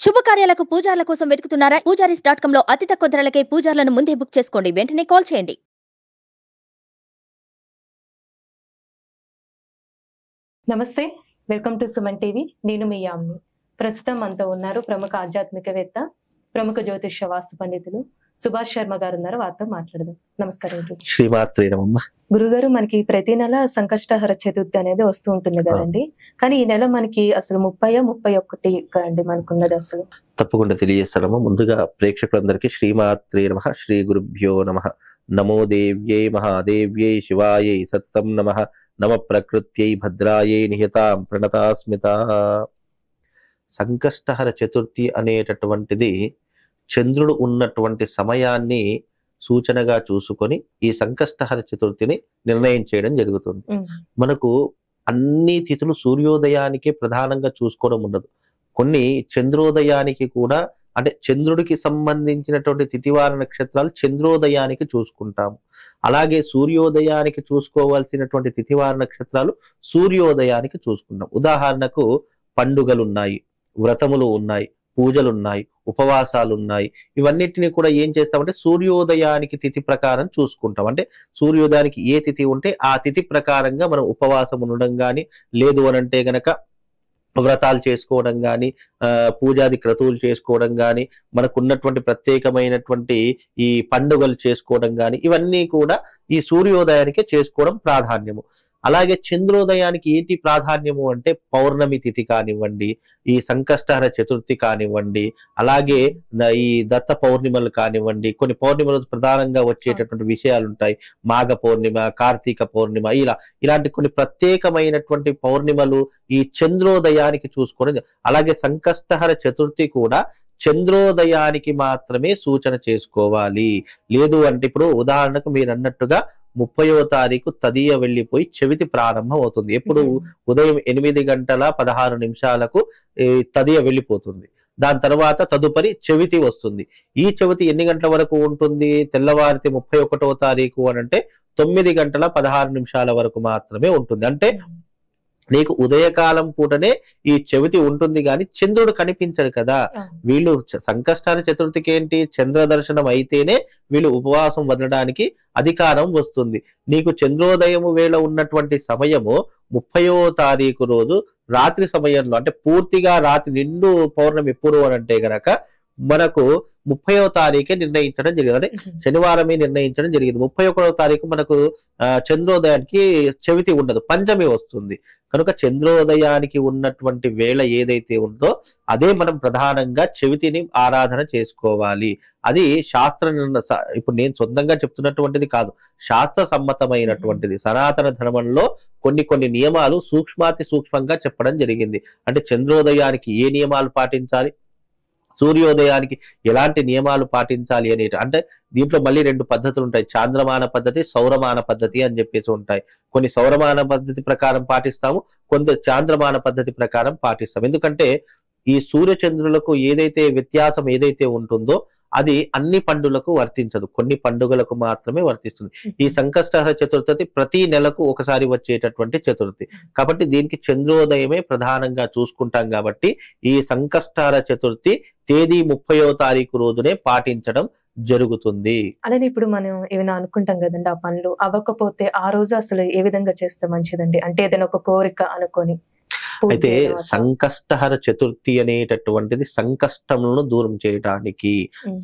శుభకార్యాలకు పూజార్ల కోసం వెతుకుతున్నారా? పూజారీస్.com లో అతి తక్కువ ధరలకే పూజార్లను ముందే బుక్ చేసుకోండి. వెంటనే కాల్ చేయండి. నమస్తే, వెల్కమ్ టు సుమన్ టీవీ. నేను మీ యామ్ని. ప్రస్తుతం మనతో ఉన్నారు ప్రముఖ ఆధ్యాత్మికవేత్త, ప్రముఖ జ్యోతిష్య వాస్తు పండితులు సుభాష్ శర్మ గారు ఉన్నారు. వారితో మాట్లాడదాం. నమస్కారం. శ్రీమాత్రే నమః. గురుగారు, మనకి ప్రతి నెల సంకష్టహర చతుర్థి అనేది వస్తూ ఉంటుంది కదండి, కానీ ఈ నెల మనకి అసలు 30-31 కదండి మనకున్నది. అసలు తప్పకుండా తెలియజేస్తానమ్మా. ముందుగా ప్రేక్షకులందరికీ శ్రీమాత్రే నమః, శ్రీ గురుభ్యో నమః. నమో దేవ్యై మహాదేవ్యై శివాయై సత్తం నమః. నమ ప్రకృత్యై భద్రాయై నిహితాం ప్రణతాస్మిత. సంకష్టహర చతుర్థి అనేటటువంటిది చంద్రుడు ఉన్నటువంటి సమయాన్ని సూచనగా చూసుకొని ఈ సంకష్టహర చతుర్థిని నిర్ణయం చేయడం జరుగుతుంది. మనకు అన్ని తిథులు సూర్యోదయానికి ప్రధానంగా చూసుకోవడం ఉండదు. కొన్ని చంద్రోదయానికి కూడా, అంటే చంద్రుడికి సంబంధించినటువంటి తిథివార నక్షత్రాలు చంద్రోదయానికి చూసుకుంటాము. అలాగే సూర్యోదయానికి చూసుకోవాల్సినటువంటి తిథివార నక్షత్రాలు సూర్యోదయానికి చూసుకుంటాం. ఉదాహరణకు పండుగలు ఉన్నాయి, వ్రతములు ఉన్నాయి, పూజలు ఉన్నాయి, ఉపవాసాలు ఉన్నాయి. ఇవన్నిటిని కూడా ఏం చేస్తామంటే సూర్యోదయానికి తిథి ప్రకారం చూసుకుంటాం. అంటే సూర్యోదయానికి ఏ తిథి ఉంటే ఆ తిథి ప్రకారంగా మనం ఉపవాసం ఉండడం కానీ, లేదు అనంటే గనక వ్రతాలు చేసుకోవడం కానీ, పూజాది క్రతువులు చేసుకోవడం కానీ, మనకు ఉన్నటువంటి ప్రత్యేకమైనటువంటి ఈ పండుగలు చేసుకోవడం కానీ, ఇవన్నీ కూడా ఈ సూర్యోదయానికే చేసుకోవడం ప్రాధాన్యము. అలాగే చంద్రోదయానికి ఏంటి ప్రాధాన్యము అంటే పౌర్ణమి తిథి కానివ్వండి, ఈ సంకష్టహర చతుర్థి కానివ్వండి, అలాగే ఈ దత్త పౌర్ణిమలు కానివ్వండి, కొన్ని పౌర్ణిమలు ప్రధానంగా వచ్చేటటువంటి విషయాలు ఉంటాయి. మాఘ పౌర్ణిమ, కార్తీక పౌర్ణిమ, ఇలాంటి కొన్ని ప్రత్యేకమైనటువంటి పౌర్ణిమలు ఈ చంద్రోదయానికి చూసుకోవడం. అలాగే సంకష్టహర చతుర్థి కూడా చంద్రోదయానికి మాత్రమే సూచన చేసుకోవాలి. లేదు అంటే ఇప్పుడు ఉదాహరణకు మీరు అన్నట్టుగా 30వ తారీఖు తదియ వెళ్ళిపోయి చెవితి ప్రారంభం అవుతుంది. ఎప్పుడు ఉదయం 8:16 తదియ వెళ్ళిపోతుంది. దాని తర్వాత తదుపరి చెవితి వస్తుంది. ఈ చెవితి ఎన్ని గంటల వరకు ఉంటుంది? తెల్లవారితే 31వ తారీఖు అని అంటే 9:16 వరకు మాత్రమే ఉంటుంది. అంటే నీకు ఉదయకాలం పూటనే ఈ చెవితి ఉంటుంది కానీ చంద్రుడు కనిపించడు కదా. వీళ్ళు సంకష్టహర చతుర్థికి ఏంటి, చంద్ర దర్శనం అయితేనే వీళ్ళు ఉపవాసం వదలడానికి అధికారం వస్తుంది. నీకు చంద్రోదయము వేళ ఉన్నటువంటి సమయము 30వ తారీఖు రోజు రాత్రి సమయంలో, అంటే పూర్తిగా రాత్రి నిండు పౌర్ణమి ఎప్పుడు అని అంటే గనక మనకు 30వ తారీఖే నిర్ణయించడం జరిగింది. అంటే శనివారమే నిర్ణయించడం జరిగింది. 31వ తారీఖు మనకు చంద్రోదయానికి చెవితి ఉండదు, పంచమి వస్తుంది. కనుక చంద్రోదయానికి ఉన్నటువంటి వేళ ఏదైతే ఉందో అదే మనం ప్రధానంగా చెవితిని ఆరాధన చేసుకోవాలి. అది శాస్త్ర ఇప్పుడు నేను సొంతంగా చెప్తున్నటువంటిది కాదు, శాస్త్ర సమ్మతమైనటువంటిది. సనాతన ధర్మంలో కొన్ని నియమాలు సూక్ష్మాతి సూక్ష్మంగా చెప్పడం జరిగింది. అంటే చంద్రోదయానికి ఏ నియమాలు పాటించాలి, సూర్యోదయానికి ఎలాంటి నియమాలు పాటించాలి అనేటి. అంటే దీంట్లో మళ్ళీ 2 పద్ధతులు ఉంటాయి, చాంద్రమాన పద్ధతి, సౌరమాన పద్ధతి అని చెప్పేసి ఉంటాయి. కొన్ని సౌరమాన పద్ధతి ప్రకారం పాటిస్తాము, కొంత చాంద్రమాన పద్ధతి ప్రకారం పాటిస్తాం. ఎందుకంటే ఈ సూర్యచంద్రులకు ఏదైతే వ్యత్యాసం ఏదైతే ఉంటుందో అది అన్ని పండుగలకు వర్తించదు, కొన్ని పండుగలకు మాత్రమే వర్తిస్తుంది. ఈ సంకష్టహర చతుర్థి ప్రతి నెలకు ఒకసారి వచ్చేటటువంటి చతుర్థి కాబట్టి దీనికి చంద్రోదయమే ప్రధానంగా చూసుకుంటాం. కాబట్టి ఈ సంకష్టహర చతుర్థి తేదీ 30వ తారీఖు రోజునే పాటించడం జరుగుతుంది. అలానే ఇప్పుడు మనం ఏమైనా అనుకుంటాం కదండి, ఆ పనులు అవ్వకపోతే ఆ రోజు అసలు ఏ విధంగా చేస్తే మంచిదండి? అంటే ఏదైనా ఒక కోరిక అనుకొని. అయితే సంకష్టహర చతుర్థి అనేటటువంటిది సంకష్టములను దూరం చేయడానికి.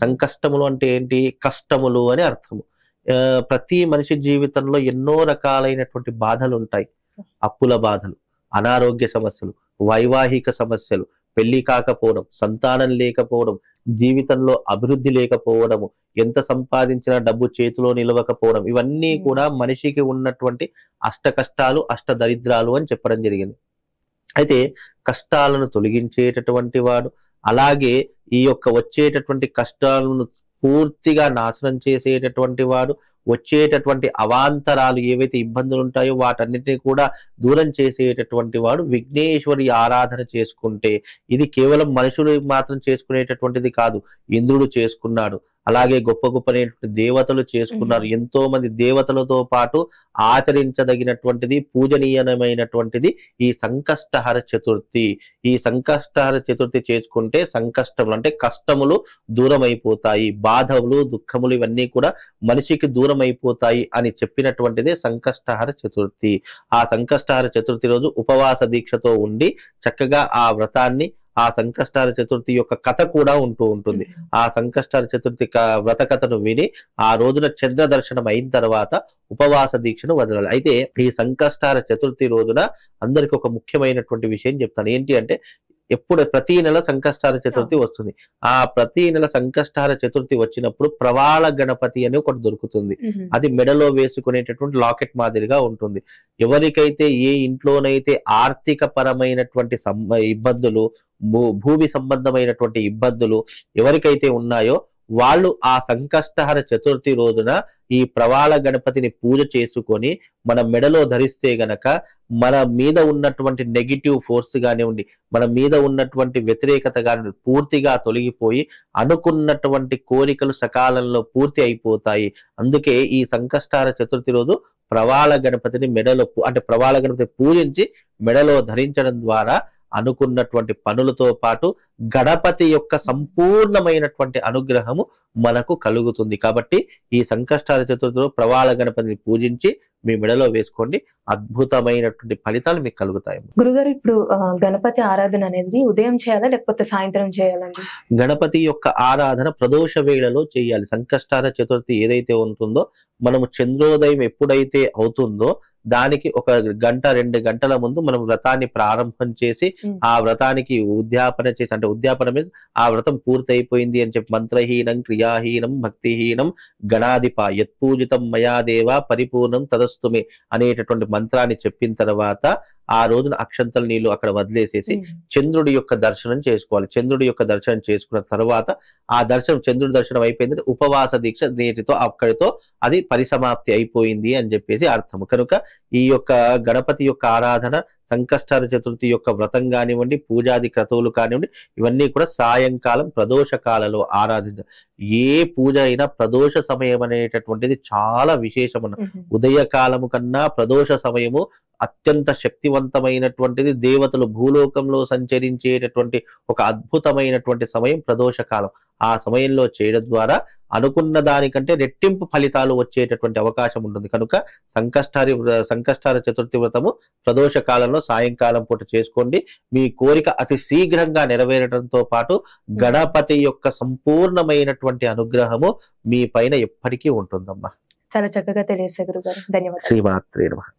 సంకష్టములు అంటే ఏంటి? కష్టములు అని అర్థము. ప్రతి మనిషి జీవితంలో ఎన్నో రకాలైనటువంటి బాధలు ఉంటాయి. అప్పుల బాధలు, అనారోగ్య సమస్యలు, వైవాహిక సమస్యలు, పెళ్లి కాకపోవడం, సంతానం లేకపోవడం, జీవితంలో అభివృద్ధి లేకపోవడము, ఎంత సంపాదించినా డబ్బు చేతిలో నిలవకపోవడం, ఇవన్నీ కూడా మనిషికి ఉన్నటువంటి అష్ట కష్టాలు, అష్ట దరిద్రాలు అని చెప్పడం జరిగింది. అయితే కష్టాలను తొలగించేటటువంటి వాడు, అలాగే ఈ యొక్క వచ్చేటటువంటి కష్టాలను పూర్తిగా నాశనం చేసేటటువంటి వాడు, వచ్చేటటువంటి అవాంతరాలు ఏవైతే ఇబ్బందులు ఉంటాయో వాటన్నిటిని కూడా దూరం చేసేటటువంటి వాడు విఘ్నేశ్వరి ఆరాధన చేసుకుంటే, ఇది కేవలం మనుషులు మాత్రం చేసుకునేటటువంటిది కాదు. ఇంద్రుడు చేసుకున్నాడు, అలాగే గొప్ప గొప్ప దేవతలు చేసుకున్నారు. ఎంతో మంది దేవతలతో పాటు ఆచరించదగినటువంటిది, పూజనీయమైనటువంటిది ఈ సంకష్టహర చతుర్థి. ఈ సంకష్టహర చతుర్థి చేసుకుంటే సంకష్టములు అంటే కష్టములు దూరం అయిపోతాయి, బాధలు దుఃఖములు ఇవన్నీ కూడా మనిషికి దూరం అయిపోతాయి అని చెప్పినటువంటిదే సంకష్టహర చతుర్థి. ఆ సంకష్టహర చతుర్థి రోజు ఉపవాస దీక్షతో ఉండి చక్కగా ఆ వ్రతాన్ని, ఆ సంకష్టహర చతుర్థి యొక్క కథ కూడా ఉంటుంది. ఆ సంకష్టహర చతుర్థి వ్రత కథను విని ఆ రోజున చంద్ర దర్శనం అయిన తర్వాత ఉపవాస దీక్షను వదలాలి. అయితే ఈ సంకష్టహర చతుర్థి రోజున అందరికి ఒక ముఖ్యమైనటువంటి విషయం చెప్తాను. ఏంటి అంటే, ప్రతి నెల సంకష్టహర చతుర్థి వస్తుంది. ఆ ప్రతి నెల సంకష్టహర చతుర్థి వచ్చినప్పుడు ప్రవాళ గణపతి అని ఒకటి దొరుకుతుంది. అది మెడలో వేసుకునేటటువంటి లాకెట్ మాదిరిగా ఉంటుంది. ఎవరికైతే ఏ ఇంట్లోనైతే ఆర్థిక పరమైనటువంటి ఇబ్బందులు, భూమి సంబంధమైనటువంటి ఇబ్బందులు ఎవరికైతే ఉన్నాయో వాళ్ళు ఆ సంకష్టహర చతుర్థి రోజున ఈ ప్రవాళ గణపతిని పూజ చేసుకొని మన మెడలో ధరిస్తే గనక మన మీద ఉన్నటువంటి నెగిటివ్ ఫోర్స్ కానివ్వండి, మన మీద ఉన్నటువంటి వ్యతిరేకత కానివ్వండి పూర్తిగా తొలగిపోయి అనుకున్నటువంటి కోరికలు సకాలంలో పూర్తి అయిపోతాయి. అందుకే ఈ సంకష్టహర చతుర్థి రోజు ప్రవాళ గణపతిని మెడలో అంటే ప్రవాళ గణపతి పూజించి మెడలో ధరించడం ద్వారా అనుకున్నటువంటి పనులతో పాటు గణపతి యొక్క సంపూర్ణమైనటువంటి అనుగ్రహము మనకు కలుగుతుంది. కాబట్టి ఈ సంకష్టహర చతుర్థిలో ప్రవాళ గణపతిని పూజించి మీ మెడలో వేసుకోండి, అద్భుతమైనటువంటి ఫలితాలు మీకు కలుగుతాయి. గురుగారు, ఇప్పుడు గణపతి ఆరాధన అనేది ఉదయం చేయాలా లేకపోతే సాయంత్రం చేయాలండి? గణపతి యొక్క ఆరాధన ప్రదోష వేళలో చేయాలి. సంకష్టహర చతుర్థి ఏదైతే ఉంటుందో, మనము చంద్రోదయం ఎప్పుడైతే అవుతుందో దానికి 1 గంట 2 గంటల ముందు మనం వ్రతాన్ని ప్రారంభం చేసి ఆ వ్రతానికి ఉద్యాపన చేసి, అంటే ఉద్యాపన మీద ఆ వ్రతం పూర్తయిపోయింది అని చెప్పి మంత్రహీనం క్రియాహీనం భక్తిహీనం గణాధిప యత్పూజితం మయాదేవ పరిపూర్ణం తదస్తుమే అనేటటువంటి మంత్రాన్ని చెప్పిన తర్వాత ఆ రోజున అక్షంతల నీళ్లు అక్కడ వదిలేసేసి చంద్రుడి యొక్క దర్శనం చేసుకోవాలి. చంద్రుడి యొక్క దర్శనం చేసుకున్న తర్వాత ఆ దర్శనం, చంద్రుడి దర్శనం అయిపోయింది, ఉపవాస దీక్ష నేటితో అక్కడితో అది పరిసమాప్తి అయిపోయింది అని చెప్పేసి అర్థము. కనుక ఈ యొక్క గణపతి యొక్క ఆరాధన, సంకష్టహర చతుర్థి యొక్క వ్రతం కానివ్వండి, పూజాది క్రతువులు కానివ్వండి, ఇవన్నీ కూడా సాయంకాలం ప్రదోష కాలలో ఆరాధించాలి. ఏ పూజ అయినా ప్రదోష సమయం అనేటటువంటిది చాలా విశేషమన్న. ఉదయ కాలము కన్నా ప్రదోష సమయము అత్యంత శక్తివంతమైనటువంటిది. దేవతలు భూలోకంలో సంచరించేటటువంటి ఒక అద్భుతమైనటువంటి సమయం ప్రదోష కాలం. ఆ సమయంలో చేయడం ద్వారా అనుకున్న దానికంటే రెట్టింపు ఫలితాలు వచ్చేటటువంటి అవకాశం ఉంటుంది. కనుక సంకష్టహర చతుర్థి వ్రతము ప్రదోష కాలంలో సాయంకాలం పూట చేసుకోండి. మీ కోరిక అతి శీఘ్రంగా నెరవేరడంతో పాటు గణపతి యొక్క సంపూర్ణమైనటువంటి అనుగ్రహము మీ పైన ఎప్పటికీ ఉంటుందమ్మా. చాలా చక్కగా తెలియజేశారు గురుగారు, ధన్యవాదాలు. శ్రీమాత్రే నమః.